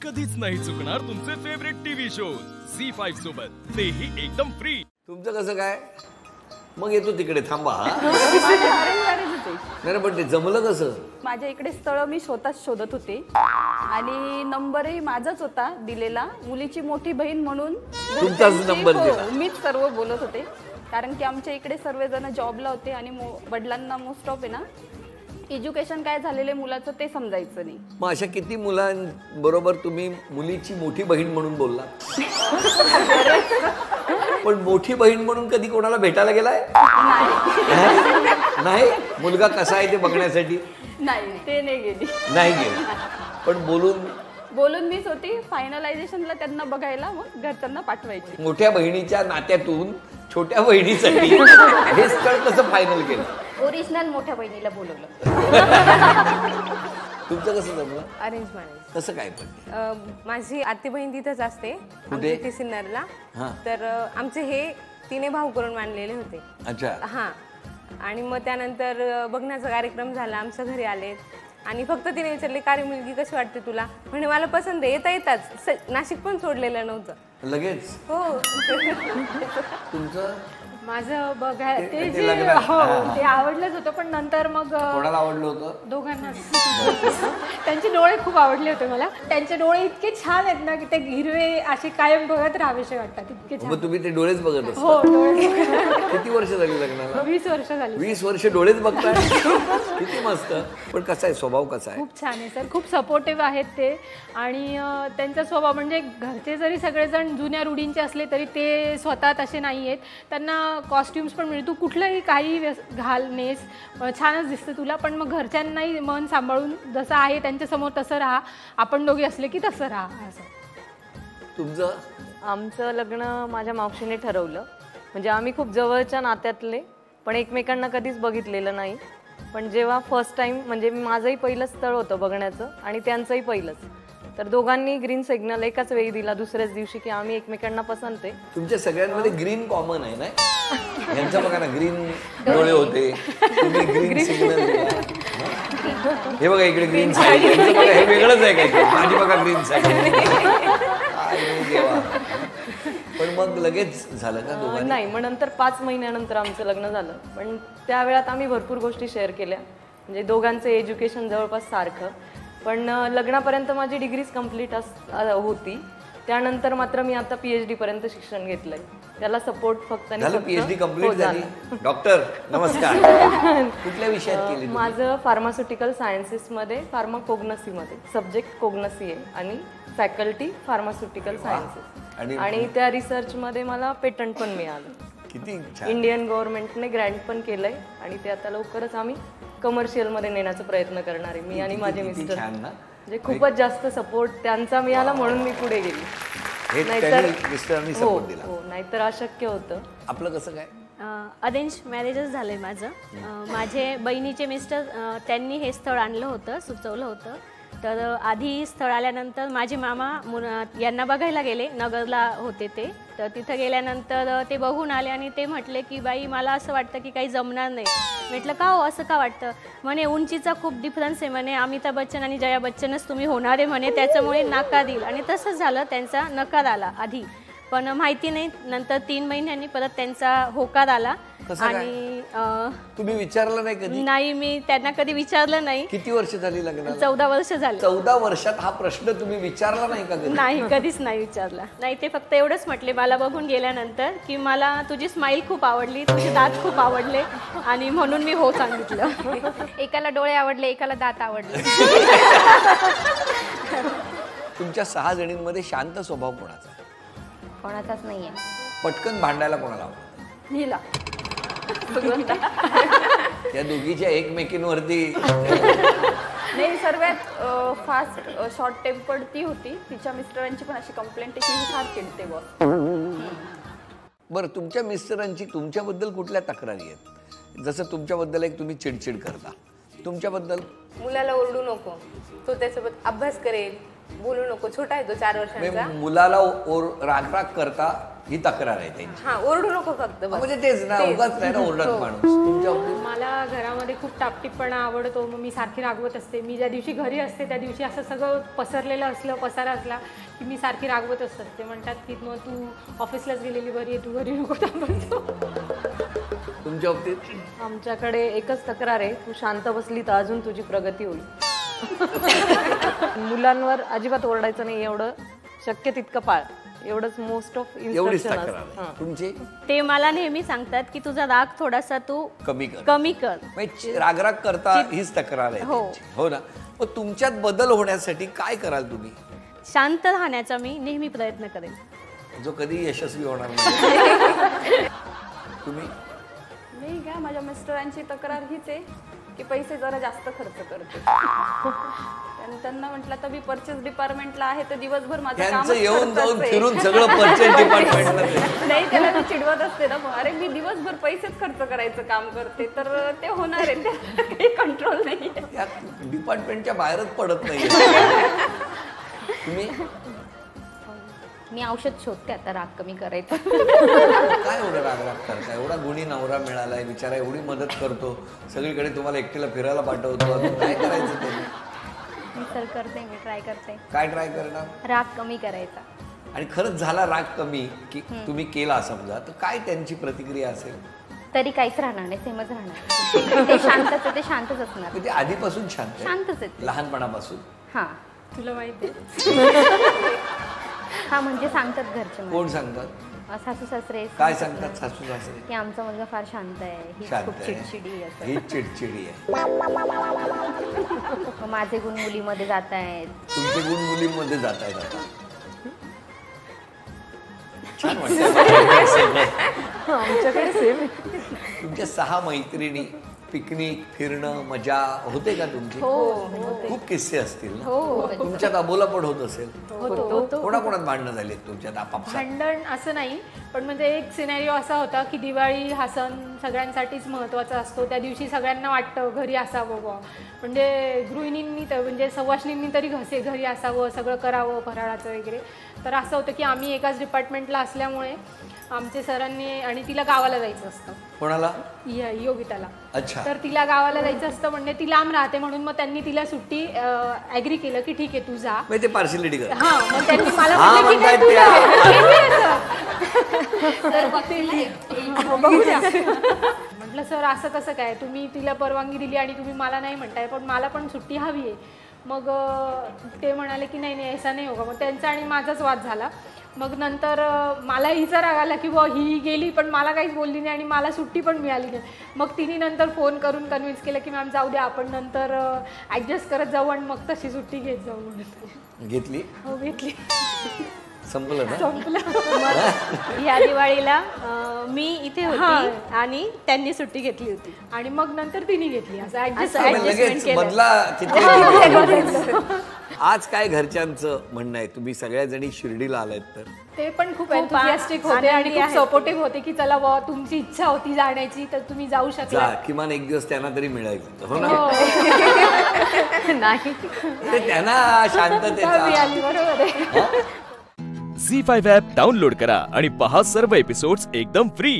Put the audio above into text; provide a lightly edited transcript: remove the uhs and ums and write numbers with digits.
कधीच नाही चुकणार तुमचे फेवरेट टीव्ही शोज झी5 सोबत, तेही एकदम फ्री. तुमचं कसं काय? मग येतो तिकडे, थांबा. नाही पण ते जमलं कसं? माझ्या इकडे स्थळ मी स्वतःच शोधत होते आणि नंबरही माझाच होता दिलेला. मुलीची मोठी बहीण म्हणून तुमचाच नंबर दिला. मीच सर्व बोलत होते, कारण की आमच्या इकडे सर्वजण जॉबला होते आणि वडिलांना मोस्ट ऑफ आहे ना एज्युकेशन काय झालेले मुलाचं ते समजायचं नाही. मग अशा किती मुलांबरोबर तुम्ही मुलीची मोठी बहीण म्हणून बोलला? पण मोठी बहीण म्हणून कधी कोणाला भेटायला गेलाय? नाही. मुलगा कसा आहे ते बघण्यासाठी? नाही, ते नाही गेली. नाही गेली, पण बोलून मीच होती. फायनलायझेशनला त्यांना बघायला मग घरच्यांना पाठवायची. मोठ्या बहिणीच्या नात्यातून छोट्या बहिणीसाठी हे स्थळ कसं फायनल केलं? ओरिजिनल मोठ्या बहिणीला बोलवलं. तुमचं कसं जमलं? Arrange marriage. कसं काय? पण माझी आत्ती बहीण तिथंच असते, आमच्या सिन्नरला. हां. तर आमचे हे तिने भाऊ करून मानलेले होते. अच्छा. हां. आणि मग त्यानंतर बघण्याचा कार्यक्रम झाला, आमच्या घरी आले आणि फक्त तिने विचारले, का रे मुलगी कशी वाटते तुला? म्हणे मला पसंत आहे. येताच नाशिक पण सोडलेलं नव्हतं लगेच. हो. तुमचं? माझं बघाय ते ते जे लग्न. हो ते आवडलंच होतं, पण नंतर मग कोणाला आवडलं होतं? दोघांना. त्यांचे डोळे खूप आवडले होते मला. त्यांचे डोळे इतके छान आहेत ना की ते हिरवे असे कायम बघत राहावेसे वाटतात, इतके छान. मग तुम्ही ते डोळेच बघत असता? हो, डोळे. किती वर्ष झाली लग्नाला? 20 वर्ष झाली. 20 वर्ष डोळेच बघताय? किती मस्त. पण कसा आहे स्वभाव? कसा आहे? खूप छान आहे सर, खूप सपोर्टिव्ह आहेत ते. आणि त्यांचा स्वभाव म्हणजे घरचे जरी सगळेजण जुन्या रूढींचे असले तरी ते स्वतः तसे नाही आहेत. त्यांना कॉस्ट्युम्स पण मिळते, तू कुठलंही काही घाल नेस छानच दिसतं तुला, पण मग घरच्यांनाही मन सांभाळून जसं आहे त्यांच्यासमोर तसं राहा, आपण दोघे असले की तसं राहा असं. तुमचं? आमचं लग्न माझ्या मावशीने ठरवलं. म्हणजे आम्ही खूप जवळच्या नात्यातले, पण एकमेकांना कधीच बघितलेलं नाही. पण जेव्हा फर्स्ट टाईम म्हणजे माझंही पहिलं स्थळ होतं बघण्याचं आणि त्यांचंही पहिलंच, तर दोघांनी ग्रीन सिग्नल एकाच वेळी दिला दुसऱ्याच दिवशी की आम्ही एकमेकांना पसंत आहे. तुमच्या सगळ्यांमध्ये ग्रीन कॉमन आहे ना? यांचं बघा ना, ग्रीन डोळे होते, तुम्ही ग्रीन सिग्नल दिला. हे बघा इकडे ग्रीन साईड, हे वेगळंच आहे काय? माझी बघा ग्रीन साईड. पण मग लगेच झालं का दोघांनी? नाही, मग नंतर 5 महिन्यानंतर आमचं लग्न झालं. पण त्या वेळात आम्ही भरपूर गोष्टी शेअर केल्या. म्हणजे दोघांचं एज्युकेशन जवळपास सारखं, पण लग्नापर्यंत माझी डिग्रीज कंप्लीट होती. त्यानंतर मात्र मी आता PhD पर्यंत शिक्षण घेतलंय. त्याला सपोर्ट फक्त PhD कंप्लीट झाली. डॉक्टर नमस्कार. कुठल्या विषयात केली? माझं फार्मास्युटिकल सायन्सेसमध्ये, फार्माकोग्नसीमध्ये सब्जेक्ट कोग्नसी आहे आणि फॅकल्टी फार्मास्युटिकल सायन्सेस. आणि त्या रिसर्चमध्ये मला पेटंट पण मिळालं. किती इंडियन गव्हर्नमेंटने ग्रँट पण केलंय आणि ते आता लवकरच आम्ही कमर्शियल मध्ये नेण्याचा प्रयत्न करणार आहे, मी आणि माझे मिस्टर. म्हणजे खूपच जास्त सपोर्ट त्यांचा मिळाला म्हणून मी पुढे गेली. नाहीतर अशक्य होतं. आपलं कसं काय? अरेंज मॅरेजच झालंय माझं. माझे बहिणीचे मिस्टर त्यांनी हे स्थळ आणलं होतं, सुचवलं होतं. तर आधी स्थळ आल्यानंतर माझे मामा यांना बघायला गेले, नगरला होते ते. तर तिथं गेल्यानंतर ते बघून आले आणि ते म्हटले की बाई मला असं वाटतं की काही जमणार नाही. म्हटलं का हो, असं का वाटतं? म्हणे उंचीचा खूप डिफरन्स आहे म्हणे, अमिताभ बच्चन आणि जया बच्चनच तुम्ही होणार आहे म्हणे, त्याच्यामुळे नकार देईल. आणि तसंच झालं, त्यांचा नकार आला आधी, पण माहिती नाही नंतर 3 महिन्यांनी परत त्यांचा होकार आला. आणि तुम्ही विचारलं नाही कधी? नाही, मी त्यांना कधी विचारलं नाही. किती वर्ष झाली लग्नाला? 14 वर्ष झाली. 14 वर्षात हा प्रश्न तुम्ही विचारला नाही का? नाही, कधीच नाही विचारला. नाही, ते फक्त एवढंच म्हटले मला बघून गेल्यानंतर की मला तुझी स्माईल खूप आवडली, तुझे दात खूप आवडले आणि म्हणून मी हो सांगितलं. एकाला डोळे आवडले, एकाला दात आवडले. तुमच्या 6 जणींमध्ये शांत स्वभाव कोणाचा? कोणाचाच नाहीये. पटकन भांडायला कोणाला आवडतं? नीला. त्या दोघीच्या एकमेकींवरती नाही, सर्वात फास्ट शॉर्ट टेम्पर्ड ती होती. तिच्या मिस्टरांची पण अशी कंप्लेंट आहे की फार चिडते बॉस. बरं, तुमच्या मिस्टरांची तुमच्याबद्दल कुठल्या तक्रारी आहेत? जसं तुमच्याबद्दल एक तुम्ही चिडचिड करता, तुमच्याबद्दल? मुलाला ओरडू नको, तो त्यासोबत अभ्यास करेल, बोलू नको, छोटा आहे तो 4 वर्षांचा. मुलाला राग करता ही तक्रार आहे त्यांची. हा, ओरडू नको फक्त बस. म्हणजे तेच ना, उगाच नाही ना ओरडत माणूस. तुमच्या बाबतीत मला घरामध्ये खूप टापटीपपणा आवडतो, मग मी सारखी रागवत असते. मी ज्या दिवशी घरी असते त्या दिवशी असं सगळं पसरलेलं असलं, पसारा असला की मी सारखी रागवतच असते. म्हणतात की मग तू ऑफिसलाच गेलेली बरी आहे, तू घरी नको थांबतो. तुमच्या बाबतीत आमच्याकडे एकच तक्रार आहे, तू शांत बसली तर अजून तुझी प्रगती होईल. मुलांवर अजिबात ओरडायचं नाही, एवढं शक्य तितकं पाळ, एवढंच मोस्ट ऑफ एवढीच इन्स्ट्रक्शन तक्रार आहे. तुमची ते मला नेहमी सांगतात की तुझा राग थोडासा तू कमी कर. कमी कर. म्हणजे राग करता हीच तक्रार आहे हो. त्यांची. हो ना. मग तुमच्यात बदल होण्यासाठी काय कराल तुम्ही, शांत राहण्याचा मी नेहमी प्रयत्न करेन, जो कधी यशस्वी होणार नाही? तुम्ही नाही काय, माझ्या मिस्टरांची तक्रार हीच आहे की पैसे जरा जास्त खर्च करते. आणि त्यांना म्हटलं तर मी परचेस डिपार्टमेंटला आहे तर दिवसभर माझं काम त्यांचं येऊन जाऊन फिरून सगळं परचेस डिपार्टमेंटला. नाही, त्याला मी चिडवत असते ना, अरे मी दिवसभर पैसेच खर्च करायचं काम करते तर ते होणार आहे, त्याला काही कंट्रोल नाही. त्या डिपार्टमेंटच्या बाहेरच पडत नाही. तुम्ही मी औषध शोधते आता राग कमी करायचं. काय एवढं राग करता? एवढा गुणी नवरा मिळालाय, बिचारा एवढी मदत करतो, सगळीकडे तुम्हाला एकटीला फिरायला पाठवतो, अजून काय करायचं त्यांनी? मी सर करते, मी ट्राय करते काय ट्राय करणार? राग कमी करायचा. आणि खरंच झाला राग कमी की तुम्ही केला समजा, तर काय त्यांची प्रतिक्रिया असेल? तरी काहीच राहणार नाही, सेमच राहणार. ते शांतच आहे, ते शांतच असणार. ते आधीपासून शांत आहे? शांतच आहेत. लहानपणापासून? हा. तुला माहिती आहे? हा, म्हणजे सांगतात घरचे मला. कोण सांगतात? सासू सासरे काय सांगतात सासू सासरे? की आमचा मुलगा फार शांत आहे, ही शांत खूप आहे, चिडचिडी असं. ही चिडचिडी आहे. मग माझे गुण मुलीमध्ये जात आहेत. तुमचे गुण मुलींमध्ये जात आहेत आता. छान वाटतं. आमच्याकडे सेम. तुमच्या 6 मैत्रिणी, पिकनिक, फिरणं, मजा होते का तुमची? खूप किस्से असतील ना. तुमच्यात अबोलापड होत असेल. कोणाकोणात भांडणं झालीत तुमच्यात आपापसात? भांडण असं नाही, पण म्हणजे एक सिनेरिओ असा होता की दिवाळी हा सण सगळ्यांसाठीच महत्त्वाचा असतो. त्या दिवशी सगळ्यांना वाटतं घरी असावं बुवा, म्हणजे गृहिणींनी म्हणजे सवाष्णींनी तरी घरी असावं, सगळं करावं फराळाचं वगैरे. तर असं होतं की आम्ही एकाच डिपार्टमेंटला असल्यामुळे आमचे सरांनी, आणि तिला गावाला जायचं असतं. कोणाला? योगिताला. अच्छा. तर तिला गावाला जायचं असतं, म्हणजे ती लांब राहते म्हणून मग त्यांनी तिला सुट्टी ॲग्री केलं की ठीक आहे तू जा. म्हणजे ते पार्शिलिटी कर. हा, मग त्यांनी मला हा म्हटलं की म्हणतायत नाही, त्या. बघू द्या. म्हटलं सर असं कसं काय, तुम्ही तिला परवानगी दिली आणि तुम्ही मला नाही म्हणताय, पण मला पण सुट्टी हवी आहे. मग ते म्हणाले की नाही नाही ऐसा नाही होगा. मग त्यांचा आणि माझाच वाद झाला. मग नंतर मला हिचा राग आला की बुवा ही गेली पण मला काहीच बोलली नाही आणि मला सुट्टी पण मिळाली नाही. मग तिने नंतर फोन करून कन्व्हिन्स केलं की मॅम जाऊ द्या, आपण नंतर ॲडजस्ट करत जाऊ आणि मग तशी सुट्टी घेत जाऊ म्हणून. घेतली? हो, घेतली. संपलं ना? मग या दिवाळीला मी इथे होती आणि त्यांनी सुट्टी घेतली होती आणि मग नंतर तिने घेतली. असं लगेच बदला तिथे. आज काय घरच्यांचं म्हणणं आहे? तुम्ही सगळ्या जणी शिर्डीला आलात तर ते पण खूप एन्थुसियास्टिक होते आणि खूप सपोर्टिव्ह होते की चला बुवा तुमची इच्छा होती जाण्याची तर तुम्ही जाऊ शकता. किमान एक दिवस त्यांना तरी मिळायचं. हो ना? नाही, त्यांना शांततेचा. बरोबर आहे. झी5 ॲप डाउनलोड करा आणि पहा सर्व एपिसोड्स एकदम फ्री.